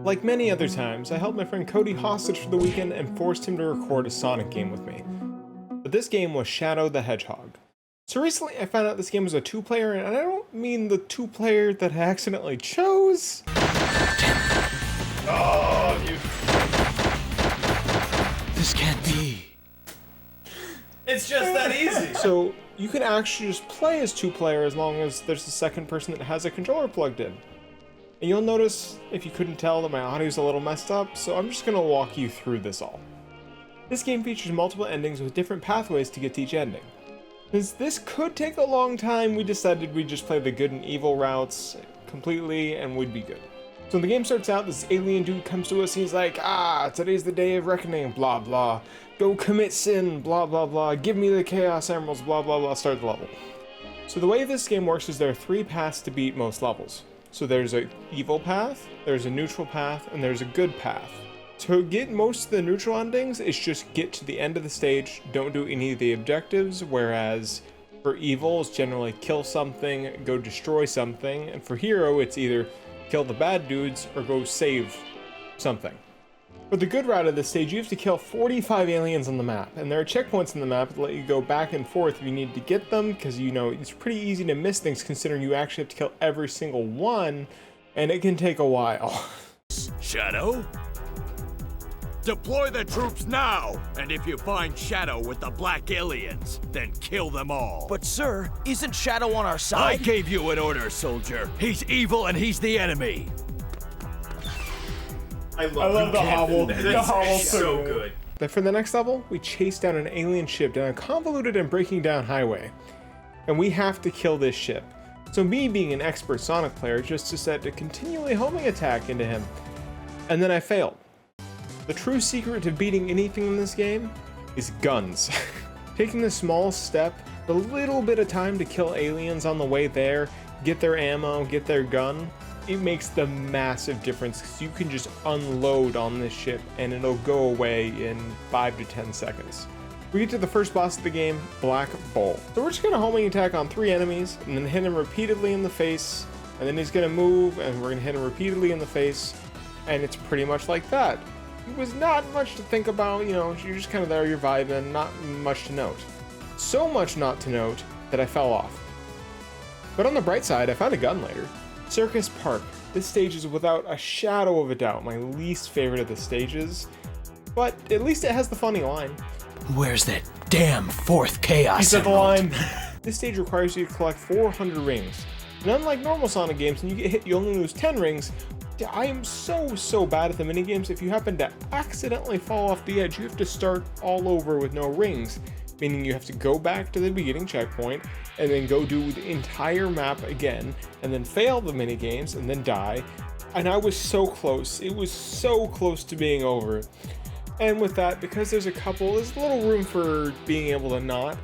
Like many other times, I held my friend Cody hostage for the weekend and forced him to record a Sonic game with me. But this game was Shadow the Hedgehog. So recently I found out this game was a 2-player, and I don't mean the 2-player that I accidentally chose. Oh, you... This can't be. It's just that easy. So you can actually just play as 2-player as long as there's a second person that has a controller plugged in. And you'll notice, if you couldn't tell, that my audio's a little messed up, so I'm just gonna walk you through this all. This game features multiple endings with different pathways to get to each ending. Since this could take a long time, we decided we'd just play the good and evil routes completely and we'd be good. So when the game starts out, this alien dude comes to us and he's like, today's the day of reckoning, blah blah. Go commit sin, blah blah blah. Give me the Chaos Emeralds, blah blah blah. Start the level. So the way this game works is there are 3 paths to beat most levels. So there's an evil path, there's a neutral path, and there's a good path. To get most of the neutral endings, it's just get to the end of the stage, don't do any of the objectives, whereas for evil, it's generally kill something, go destroy something, and for hero, it's either kill the bad dudes or go save something. For the good route of this stage, you have to kill 45 aliens on the map, and there are checkpoints in the map that let you go back and forth if you need to get them, because you know it's pretty easy to miss things considering you actually have to kill every single one, and it can take a while. Shadow? Deploy the troops now! And if you find Shadow with the black aliens, then kill them all. But sir, isn't Shadow on our I side? gave you an order, soldier. He's evil and he's the enemy. I love the hobble. The hobble's so good. Then for the next level, we chase down an alien ship down a convoluted and breaking down highway. And we have to kill this ship. So me being an expert Sonic player just decided to continually homing attack into him. And then I failed. The true secret to beating anything in this game is guns. Taking the small step, the little bit of time to kill aliens on the way there, get their ammo, get their gun, it makes the massive difference because you can just unload on this ship and it'll go away in 5 to 10 seconds. We get to the first boss of the game, Black Bull. So we're just gonna homing attack on 3 enemies and then hit him repeatedly in the face, and then he's gonna move and we're gonna hit him repeatedly in the face, and it's pretty much like that. It was not much to think about, you know, you're just kind of there, you're vibing, not much to note. So much not to note that I fell off. But on the bright side, I found a gun later. Circus Park. This stage is without a shadow of a doubt my least favorite of the stages, but at least it has the funny line. Where's that damn 4th Chaos He said the Emerald? line. This stage requires you to collect 400 rings. And unlike normal Sonic games, when you get hit, you only lose 10 rings. I am so bad at the minigames. If you happen to accidentally fall off the edge, you have to start all over with no rings. Meaning you have to go back to the beginning checkpoint and then go do the entire map again and then fail the minigames and then die. And I was so close. It was so close to being over. And with that, because there's a little room for being able to not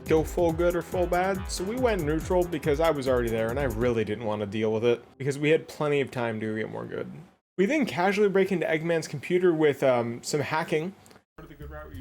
go full good or full bad. So we went neutral because I was already there and I really didn't want to deal with it because we had plenty of time to get more good. We then casually break into Eggman's computer with some hacking. Part of the good route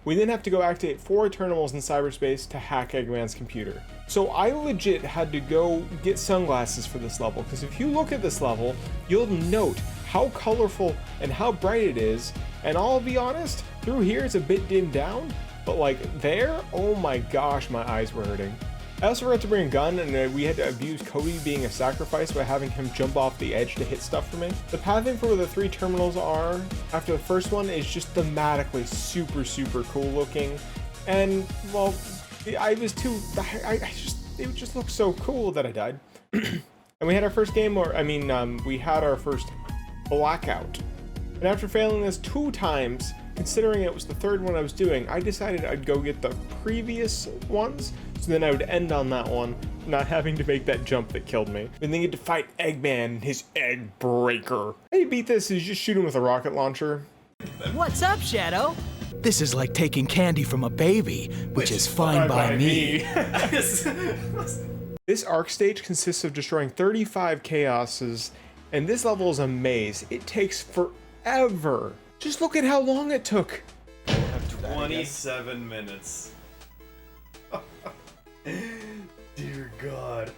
we then have to go activate 4 terminals in cyberspace to hack Eggman's computer. So I legit had to go get sunglasses for this level, because if you look at this level, you'll note how colorful and how bright it is, and I'll be honest, through here it's a bit dimmed down, but like there, oh my gosh, my eyes were hurting. I also forgot to bring a gun, and we had to abuse Cody being a sacrifice by having him jump off the edge to hit stuff for me. The pathing for where the 3 terminals are after the first one is just thematically super cool looking, and well, it just looked so cool that I died. And we had our first game, we had our first blackout. And after failing this 2 times, considering it was the 3rd one I was doing, I decided I'd go get the previous ones, so then I would end on that one, not having to make that jump that killed me. And then get to fight Eggman and his egg breaker. How you beat this is just shoot him with a rocket launcher. What's up, Shadow? This is like taking candy from a baby, which is fine by me. This arc stage consists of destroying 35 chaoses, and this level is a maze. It takes forever. Just look at how long it took. 27 minutes. Dear God.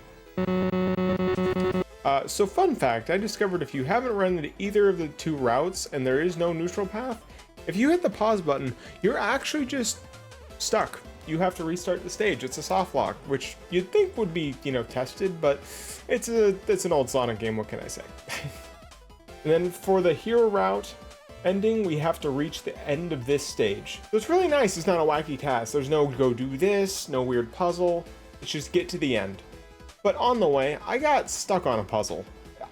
So fun fact, I discovered if you haven't run into either of the two routes and there is no neutral path, if you hit the pause button, you're actually just stuck. You have to restart the stage. It's a soft lock, which you'd think would be, you know, tested, but it's an old Sonic game, what can I say? And then for the hero route ending, we have to reach the end of this stage. So it's really nice, it's not a wacky task. There's no go do this, no weird puzzle. It's just get to the end. But on the way, I got stuck on a puzzle.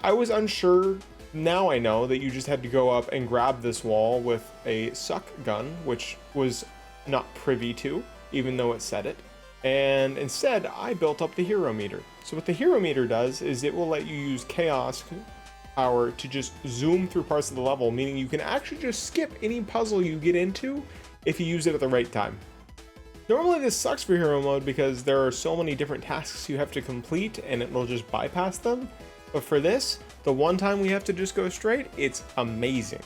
I was unsure. Now I know that you just had to go up and grab this wall with a suck gun, which was not privy to, even though it said it. And instead, I built up the hero meter. So what the hero meter does is it will let you use chaos power to just zoom through parts of the level, meaning you can actually just skip any puzzle you get into if you use it at the right time. Normally this sucks for hero mode because there are so many different tasks you have to complete and it will just bypass them. But for this, the one time we have to just go straight, it's amazing.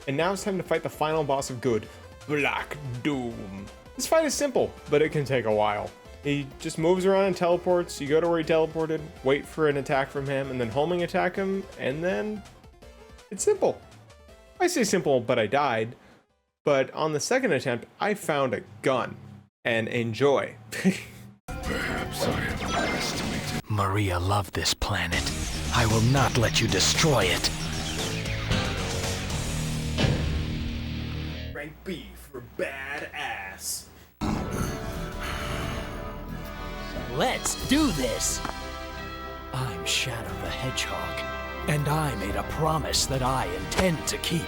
And now it's time to fight the final boss of good, Black Doom. This fight is simple, but it can take a while. He just moves around and teleports, you go to where he teleported, wait for an attack from him, and then homing attack him, and then it's simple. I say simple, but I died. But on the second attempt, I found a gun. And enjoy. Perhaps I have underestimated. Maria loved this planet. I will not let you destroy it. Rank B for badass. Let's do this. I'm Shadow the Hedgehog, and I made a promise that I intend to keep.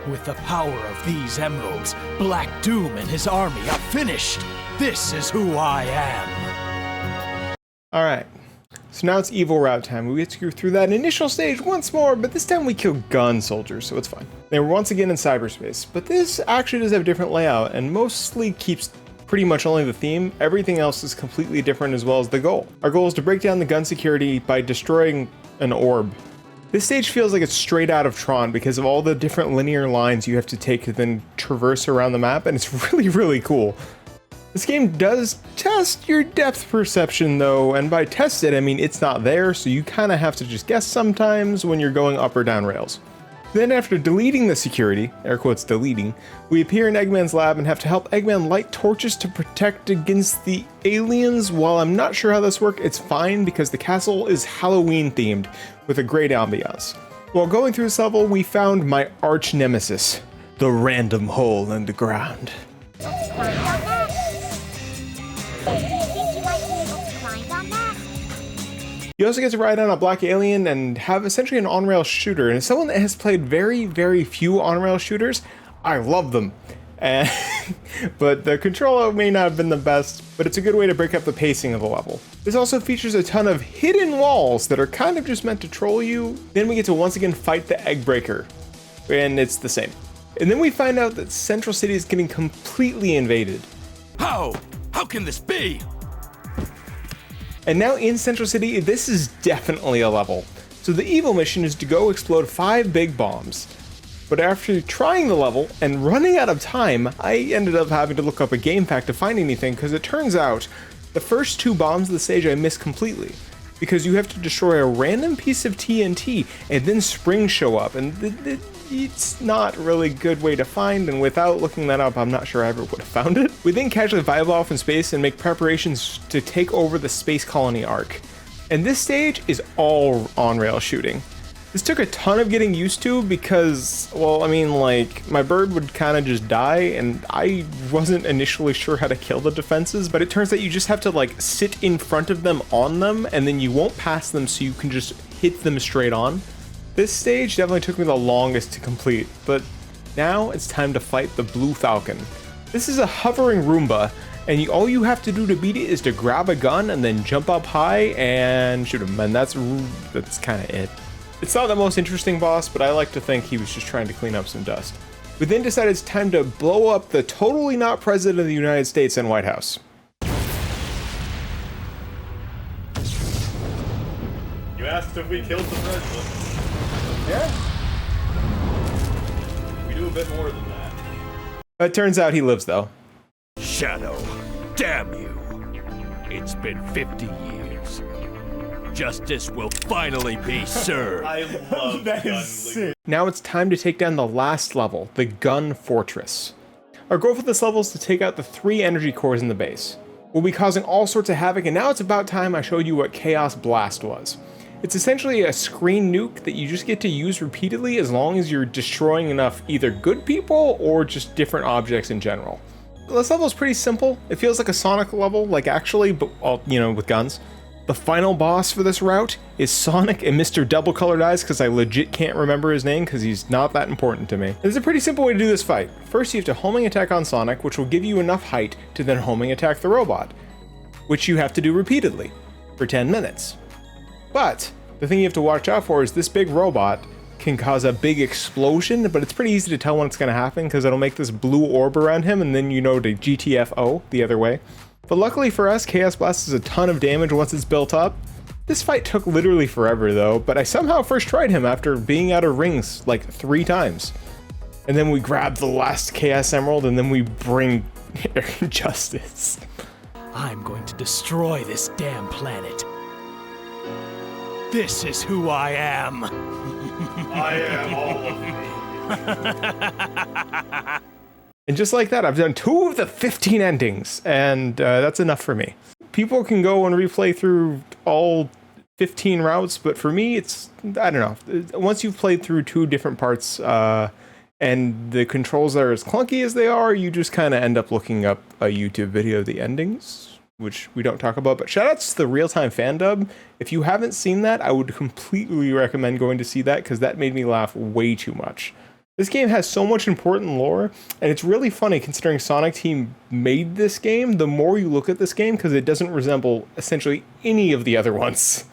With the power of these emeralds, Black Doom and his army are finished. This is who I am. All right, so now it's evil route time. We get to go through that initial stage once more, but this time we kill gun soldiers, so it's fine. They were once again in cyberspace, but this actually does have a different layout and mostly keeps pretty much only the theme. Everything else is completely different as well as the goal. Our goal is to break down the gun security by destroying an orb. This stage feels like it's straight out of Tron because of all the different linear lines you have to take to then traverse around the map, and it's really, really cool. This game does test your depth perception though, and by test it, I mean it's not there, so you kind of have to just guess sometimes when you're going up or down rails. Then after deleting the security, air quotes deleting, we appear in Eggman's lab and have to help Eggman light torches to protect against the aliens. While I'm not sure how this works, it's fine because the castle is Halloween themed with a great ambiance. While going through this level, we found my arch nemesis, the random hole in the ground. You also get to ride on a black alien and have essentially an on-rail shooter. And as someone that has played very, very few on-rail shooters, I love them. But the controller may not have been the best, but it's a good way to break up the pacing of the level. This also features a ton of hidden walls that are kind of just meant to troll you. Then we get to once again fight the Egg Breaker, and it's the same. And then we find out that Central City is getting completely invaded. How? How can this be? And now in Central City, this is definitely a level. So the evil mission is to go explode 5 big bombs. But after trying the level and running out of time, I ended up having to look up a game fact to find anything, because it turns out the first 2 bombs of the stage I missed completely. Because you have to destroy a random piece of TNT and then springs show up, and it's not really a good way to find, and without looking that up, I'm not sure I ever would have found it. We then casually vibe off in space and make preparations to take over the space colony arc. And this stage is all on-rail shooting. This took a ton of getting used to because, well, I mean, like, my bird would kind of just die, and I wasn't initially sure how to kill the defenses, but it turns out you just have to, like, sit in front of them on them, and then you won't pass them so you can just hit them straight on. This stage definitely took me the longest to complete, but now it's time to fight the Blue Falcon. This is a hovering Roomba, and all you have to do to beat it is to grab a gun and then jump up high and shoot him, and that's kind of it. It's not the most interesting boss, but I like to think he was just trying to clean up some dust. We then decided it's time to blow up the totally not president of the United States and White House. You asked if we killed the president. Yeah. We do a bit more than that. It turns out he lives, though. Shadow, damn you. It's been 50 years. Justice will finally be served. I love That gun is sick. Now it's time to take down the last level, the Gun Fortress. Our goal for this level is to take out the 3 energy cores in the base. We'll be causing all sorts of havoc, and now it's about time I showed you what Chaos Blast was. It's essentially a screen nuke that you just get to use repeatedly as long as you're destroying enough either good people or just different objects in general. This level is pretty simple. It feels like a Sonic level, like actually, but all, you know, with guns. The final boss for this route is Sonic and Mr. Double Colored Eyes, because I legit can't remember his name because he's not that important to me. There's a pretty simple way to do this fight. First, you have to homing attack on Sonic, which will give you enough height to then homing attack the robot, which you have to do repeatedly for 10 minutes. But the thing you have to watch out for is this big robot can cause a big explosion, but it's pretty easy to tell when it's going to happen because it'll make this blue orb around him, and then you know to GTFO the other way. But luckily for us, Chaos Blast does a ton of damage once it's built up. This fight took literally forever though, but I somehow first tried him after being out of rings like 3 times. And then we grab the last Chaos Emerald, and then we bring Justice. I'm going to destroy this damn planet. This is who I am. I am all of me. And just like that, I've done 2 of the 15 endings, and that's enough for me. People can go and replay through all 15 routes, but for me, it's, I don't know. Once you've played through 2 different parts, and the controls are as clunky as they are, you just kind of end up looking up a YouTube video of the endings, which we don't talk about. But shoutouts to the real-time fan dub. If you haven't seen that, I would completely recommend going to see that, because that made me laugh way too much. This game has so much important lore, and it's really funny considering Sonic Team made this game, the more you look at this game, because it doesn't resemble essentially any of the other ones.